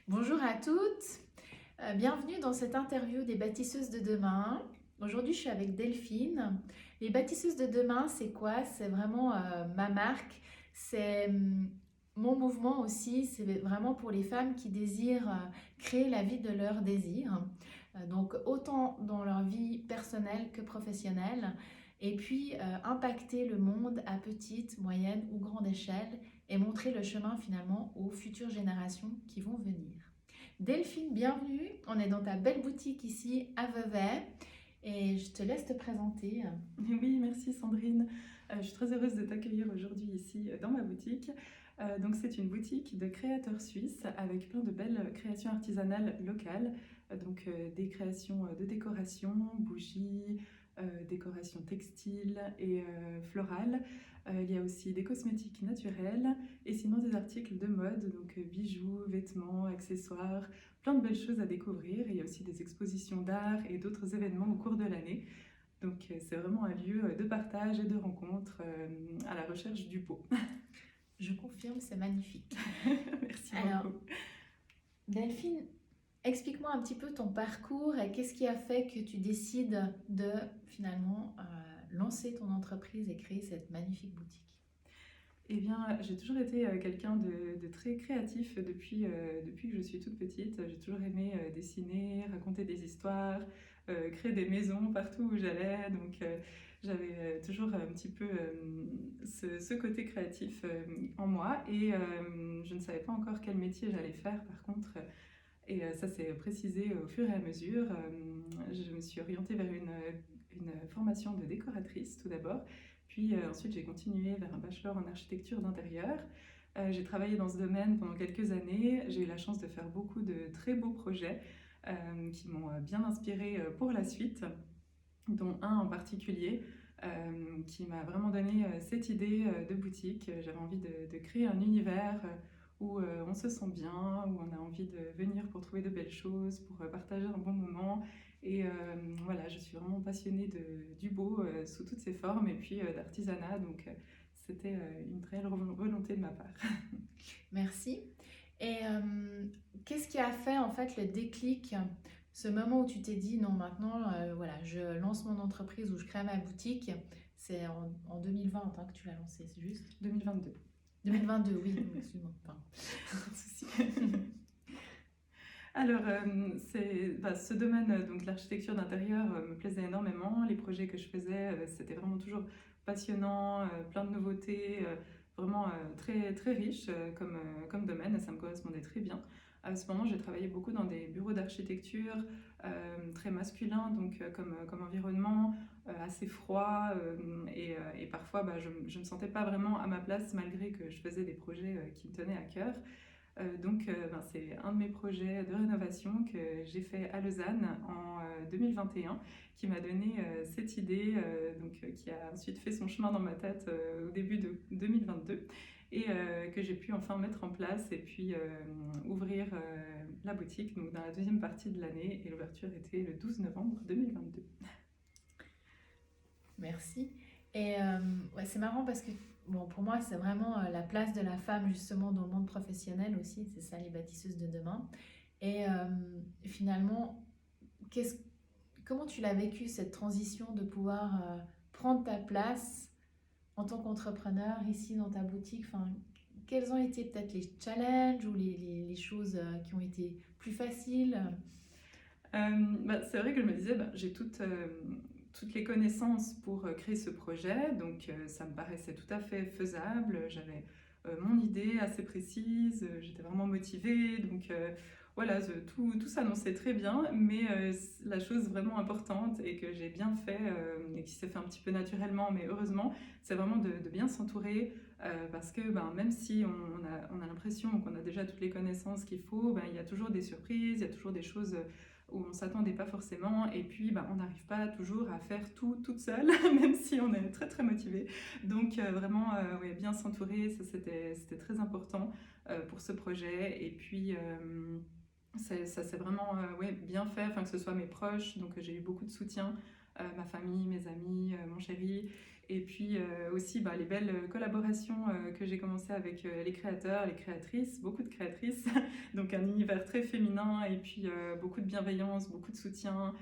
Bonjour à toutes, bienvenue dans cette interview des bâtisseuses de demain. Aujourd'hui, je suis avec Delphine. Les bâtisseuses de demain, c'est quoi? C'est vraiment ma marque, c'est mon mouvement aussi, c'est vraiment pour les femmes qui désirent créer la vie de leur désir. Donc autant dans leur vie personnelle que professionnelle, et puis impacter le monde à petite, moyenne ou grande échelle et montrer le chemin finalement aux futures générations qui vont venir. Delphine, bienvenue. On est dans ta belle boutique ici à Vevey et je te laisse te présenter. Oui, merci Sandrine. Je suis très heureuse de t'accueillir aujourd'hui ici dans ma boutique. Donc c'est une boutique de créateurs suisses avec plein de belles créations artisanales locales. Des créations de décoration, bougies, décoration textile et florale. Il y a aussi des cosmétiques naturels et sinon des articles de mode, donc bijoux, vêtements, accessoires, plein de belles choses à découvrir. Et il y a aussi des expositions d'art et d'autres événements au cours de l'année. Donc c'est vraiment un lieu de partage et de rencontre à la recherche du beau. Je confirme, c'est magnifique. Merci Alors, beaucoup. Delphine, explique-moi un petit peu ton parcours et qu'est-ce qui a fait que tu décides de finalement lancer ton entreprise et créer cette magnifique boutique. Eh bien, j'ai toujours été quelqu'un de très créatif depuis que je suis toute petite. J'ai toujours aimé dessiner, raconter des histoires, créer des maisons partout où j'allais. J'avais toujours un petit peu ce côté créatif en moi. Et je ne savais pas encore quel métier j'allais faire par contre. Et ça s'est précisé au fur et à mesure. Je me suis orientée vers une formation de décoratrice tout d'abord. Puis ensuite, j'ai continué vers un bachelor en architecture d'intérieur. J'ai travaillé dans ce domaine pendant quelques années. J'ai eu la chance de faire beaucoup de très beaux projets qui m'ont bien inspirée pour la suite, dont un en particulier qui m'a vraiment donné cette idée de boutique. J'avais envie de créer un univers où on se sent bien, où on a envie de venir pour trouver de belles choses, pour partager un bon moment. Et voilà, je suis vraiment passionnée du beau sous toutes ses formes et puis d'artisanat. C'était une réelle volonté de ma part. Merci. Et qu'est-ce qui a fait en fait le déclic, ce moment où tu t'es dit non, maintenant, voilà, je lance mon entreprise ou je crée ma boutique. C'est en 2020 hein, que tu l'as lancé, c'est juste? 2022. 2022, oui, excuse-moi. Enfin, Pas de souci. Alors, ce domaine, donc l'architecture d'intérieur, me plaisait énormément. Les projets que je faisais, c'était vraiment toujours passionnant, plein de nouveautés, vraiment très, très riche comme domaine et ça me correspondait très bien. À ce moment, j'ai travaillé beaucoup dans des bureaux d'architecture très masculins, comme environnement, assez froid et parfois je ne me sentais pas vraiment à ma place malgré que je faisais des projets qui me tenaient à cœur. C'est un de mes projets de rénovation que j'ai fait à Lausanne en 2021 qui m'a donné cette idée, qui a ensuite fait son chemin dans ma tête au début de 2022 et que j'ai pu enfin mettre en place et puis ouvrir la boutique donc dans la deuxième partie de l'année et l'ouverture était le 12 novembre 2022. merci. Et ouais, c'est marrant parce que bon, pour moi, c'est vraiment la place de la femme justement dans le monde professionnel aussi. C'est ça, les bâtisseuses de demain. Et finalement, qu'est-ce, comment tu l'as vécu cette transition de pouvoir prendre ta place en tant qu'entrepreneur ici dans ta boutique? Enfin, quels ont été peut-être les challenges ou les choses qui ont été plus faciles? C'est vrai que je me disais, j'ai toutes les connaissances pour créer ce projet, donc ça me paraissait tout à fait faisable. J'avais mon idée assez précise, j'étais vraiment motivée, voilà, tout s'annonçait très bien, mais la chose vraiment importante et que j'ai bien fait et qui s'est fait un petit peu naturellement, mais heureusement, c'est vraiment de bien s'entourer parce que même si on a l'impression qu'on a déjà toutes les connaissances qu'il faut, il y a toujours des surprises, il y a toujours des choses où on ne s'attendait pas forcément et puis on n'arrive pas toujours à faire tout toute seule même si on est très très motivé vraiment ouais, bien s'entourer c'était très important pour ce projet et puis ça s'est vraiment ouais, bien fait enfin, que ce soit mes proches donc j'ai eu beaucoup de soutien ma famille, mes amis, mon chéri. Et puis aussi les belles collaborations que j'ai commencé avec les créateurs, les créatrices, beaucoup de créatrices. Donc un univers très féminin et puis beaucoup de bienveillance, beaucoup de soutien,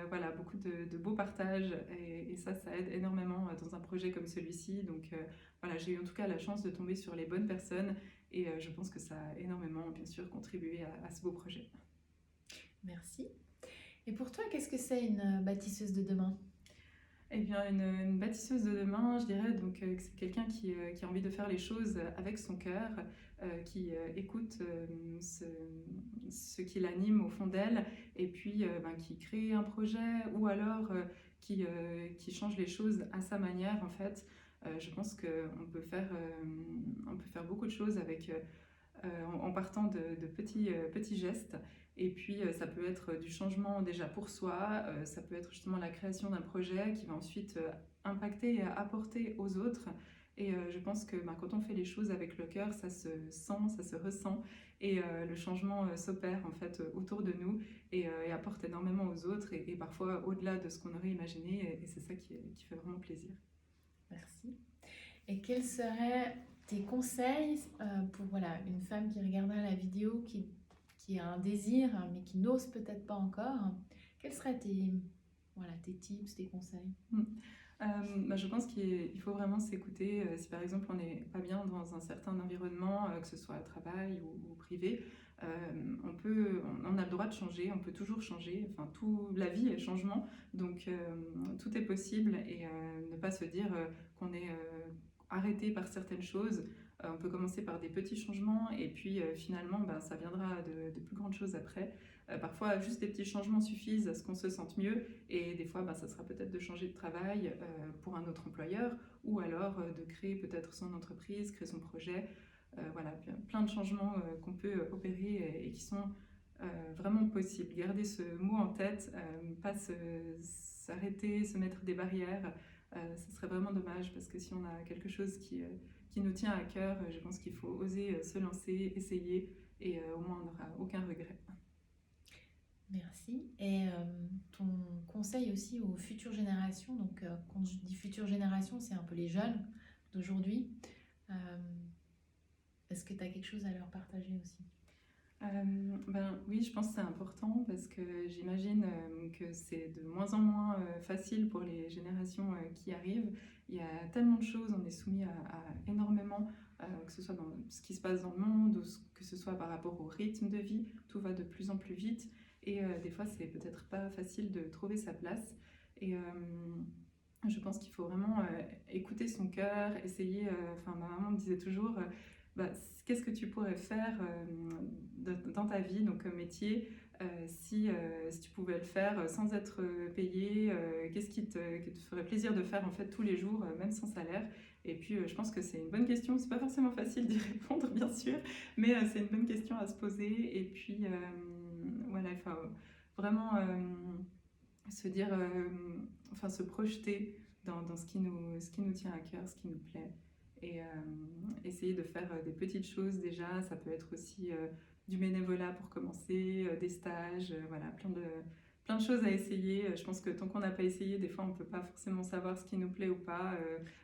voilà, beaucoup de beaux partages. Et ça aide énormément dans un projet comme celui-ci. Donc voilà, j'ai eu en tout cas la chance de tomber sur les bonnes personnes et je pense que ça a énormément, bien sûr, contribué à ce beau projet. Merci. Et pour toi, qu'est-ce que c'est une bâtisseuse de demain? Eh bien, une bâtisseuse de demain, je dirais donc que c'est quelqu'un qui a envie de faire les choses avec son cœur, qui écoute ce qui l'anime au fond d'elle, et puis qui crée un projet ou alors qui change les choses à sa manière en fait. Je pense on peut faire beaucoup de choses avec en partant de petits gestes. Et puis ça peut être du changement déjà pour soi, ça peut être justement la création d'un projet qui va ensuite impacter et apporter aux autres. Et je pense que quand on fait les choses avec le cœur, ça se sent, ça se ressent, et le changement s'opère en fait autour de nous et apporte énormément aux autres et parfois au-delà de ce qu'on aurait imaginé. Et c'est ça qui fait vraiment plaisir. Merci. Et quels seraient tes conseils pour une femme qui regarderait la vidéo, qui a un désir mais qui n'ose peut-être pas encore? Quels seraient tes tips, tes conseils? Je pense qu'il faut vraiment s'écouter. Si par exemple on n'est pas bien dans un certain environnement, que ce soit travail ou privé, on a le droit de changer, on peut toujours changer. Enfin, la vie est changement, donc tout est possible et ne pas se dire qu'on est arrêté par certaines choses. On peut commencer par des petits changements et puis finalement ça viendra de plus grandes choses après. Parfois juste des petits changements suffisent à ce qu'on se sente mieux et des fois ça sera peut-être de changer de travail pour un autre employeur ou alors de créer peut-être son entreprise, créer son projet. Voilà, plein de changements qu'on peut opérer et qui sont vraiment possibles. Garder ce mot en tête, pas s'arrêter, se mettre des barrières. Ce serait vraiment dommage parce que si on a quelque chose qui nous tient à cœur, je pense qu'il faut oser se lancer, essayer et au moins on n'aura aucun regret. Merci. Et ton conseil aussi aux futures générations, donc quand je dis futures générations, c'est un peu les jeunes d'aujourd'hui. Est-ce que tu as quelque chose à leur partager aussi? Oui, je pense que c'est important parce que j'imagine que c'est de moins en moins facile pour les générations qui arrivent. Il y a tellement de choses, on est soumis à énormément, que ce soit dans ce qui se passe dans le monde ou que ce soit par rapport au rythme de vie, tout va de plus en plus vite et des fois c'est peut-être pas facile de trouver sa place. Et je pense qu'il faut vraiment écouter son cœur, essayer. Ma maman me disait toujours qu'est-ce que tu pourrais faire dans ta vie, donc comme métier, si tu pouvais le faire sans être payé, qu'est-ce qui te ferait plaisir de faire en fait tous les jours, même sans salaire? Et puis je pense que c'est une bonne question, c'est pas forcément facile d'y répondre bien sûr, mais c'est une bonne question à se poser. Et puis voilà, il faut vraiment se dire, se projeter dans ce qui nous tient à cœur, ce qui nous plaît. Et essayer de faire des petites choses déjà. Ça peut être aussi du bénévolat pour commencer, des stages, voilà, plein de choses à essayer. Je pense que tant qu'on n'a pas essayé, des fois on ne peut pas forcément savoir ce qui nous plaît ou pas.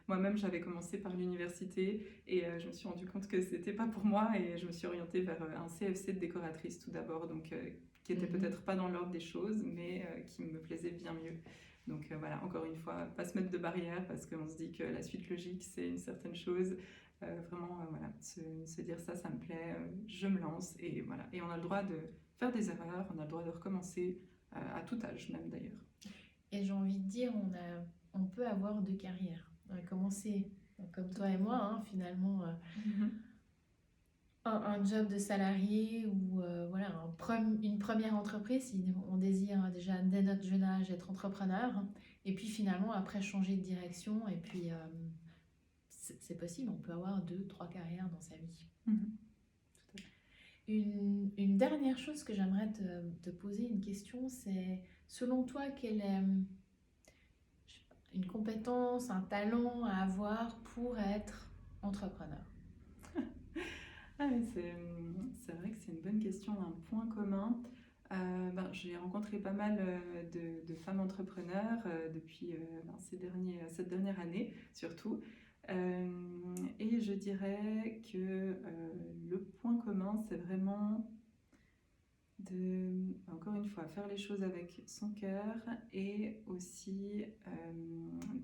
Moi-même j'avais commencé par l'université et je me suis rendu compte que c'était pas pour moi et je me suis orientée vers un CFC de décoratrice tout d'abord, donc qui était peut-être pas dans l'ordre des choses mais qui me plaisait bien mieux. Donc voilà, encore une fois, pas se mettre de barrières parce qu'on se dit que la suite logique c'est une certaine chose. Voilà, se dire ça me plaît, je me lance et voilà. Et on a le droit de faire des erreurs, on a le droit de recommencer à tout âge même d'ailleurs. Et j'ai envie de dire, on peut avoir deux carrières. Commencer comme toi et moi, hein, finalement, un job de salarié ou une première entreprise si on désire déjà dès notre jeune âge être entrepreneur. Et puis finalement, après, changer de direction. Et puis, c'est possible, on peut avoir 2, 3 carrières dans sa vie. Une dernière chose que j'aimerais te poser une question, c'est selon toi, quelle est une compétence, un talent à avoir pour être entrepreneur? C'est vrai que c'est une bonne question, un point commun. j'ai rencontré pas mal de femmes entrepreneurs depuis cette dernière année, surtout. Et je dirais que le point commun, c'est vraiment encore une fois, faire les choses avec son cœur et aussi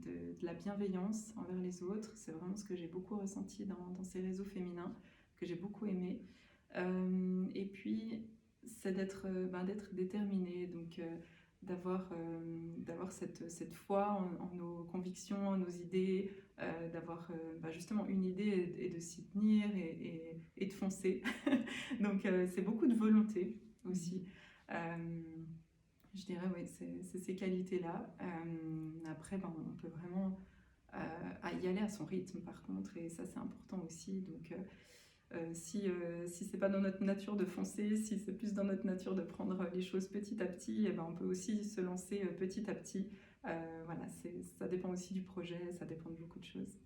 de la bienveillance envers les autres. C'est vraiment ce que j'ai beaucoup ressenti dans ces réseaux féminins, que j'ai beaucoup aimé. Et puis, c'est d'être déterminée, donc d'avoir cette foi en nos convictions, en nos idées, d'avoir justement une idée et de s'y tenir et de foncer. Donc, c'est beaucoup de volonté aussi. Je dirais, oui, c'est ces qualités-là. Après, on peut vraiment y aller à son rythme, par contre, et ça, c'est important aussi. Donc, si c'est pas dans notre nature de foncer, si c'est plus dans notre nature de prendre les choses petit à petit, et ben on peut aussi se lancer petit à petit. Voilà, ça dépend aussi du projet, ça dépend de beaucoup de choses.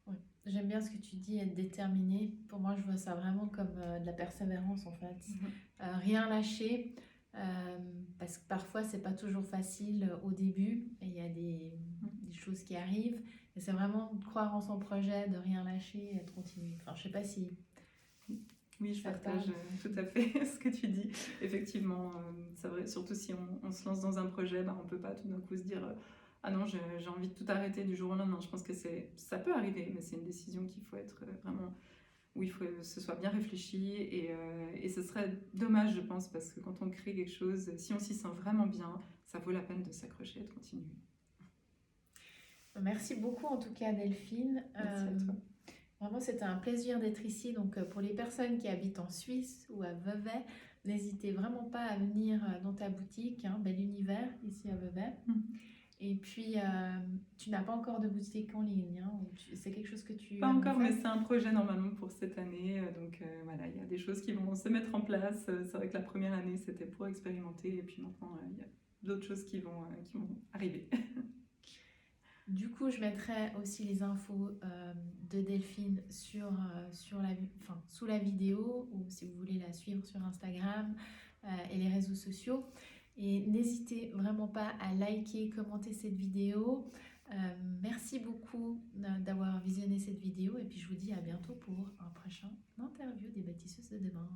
Ouais. J'aime bien ce que tu dis, être déterminé. Pour moi, je vois ça vraiment comme de la persévérance en fait. Rien lâcher, parce que parfois, c'est pas toujours facile au début et il y a des choses qui arrivent. Et c'est vraiment de croire en son projet, de rien lâcher et de continuer. Enfin, je sais pas si. Oui, je partage tout à fait ce que tu dis. Effectivement, c'est vrai, surtout si on se lance dans un projet, on peut pas tout d'un coup se dire ah non, j'ai envie de tout arrêter du jour au lendemain. Je pense que ça peut arriver, mais c'est une décision qu'il faut être vraiment, où il faut que ce soit bien réfléchi et ce serait dommage, je pense, parce que quand on crée quelque chose, si on s'y sent vraiment bien, ça vaut la peine de s'accrocher et de continuer. Merci beaucoup en tout cas Delphine. Merci à toi. Vraiment, c'était un plaisir d'être ici. Donc, pour les personnes qui habitent en Suisse ou à Vevey, n'hésitez vraiment pas à venir dans ta boutique, Bel Univers, ici à Vevey. Et puis, tu n'as pas encore de boutique en ligne, c'est quelque chose que tu... Pas encore, mais c'est un projet normalement pour cette année. Donc voilà, il y a des choses qui vont se mettre en place. C'est vrai que la première année, c'était pour expérimenter. Et puis maintenant, il y a d'autres choses qui vont arriver. Du coup, je mettrai aussi les infos de Delphine sous la vidéo, ou si vous voulez la suivre sur Instagram et les réseaux sociaux. Et n'hésitez vraiment pas à liker, commenter cette vidéo. Merci beaucoup d'avoir visionné cette vidéo et puis je vous dis à bientôt pour un prochain interview des bâtisseuses de demain.